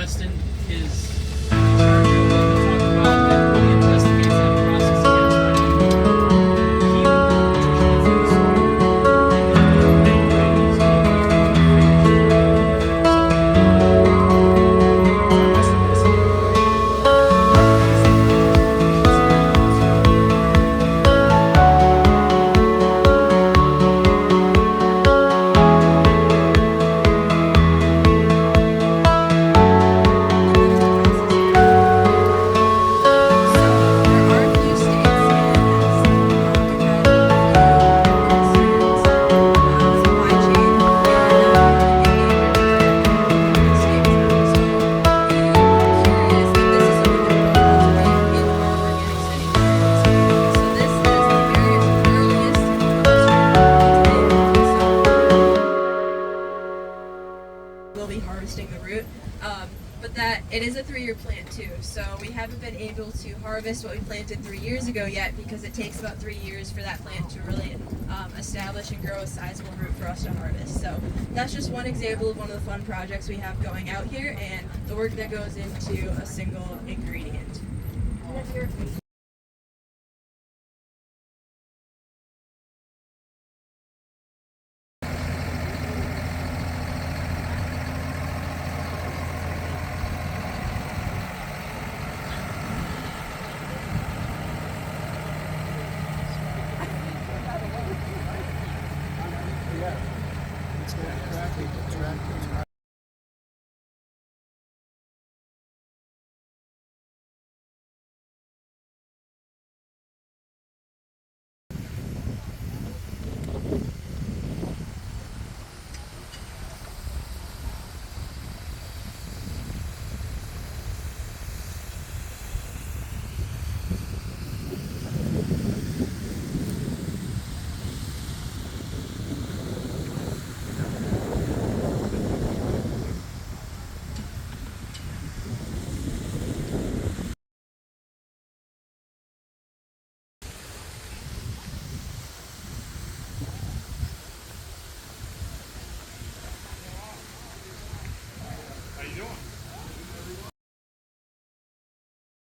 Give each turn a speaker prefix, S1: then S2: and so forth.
S1: Preston is in charge of what we talk about and really investigates that process again. He nutritionally focused on ways of
S2: will be harvesting the root, but that it is a 3-year plant too, so we haven't been able to harvest what we planted 3 years ago yet because it takes about 3 years for that plant to really establish and grow a sizable root for us to harvest. So that's just one example of one of the fun projects we have going out here and the work that goes into a single ingredient.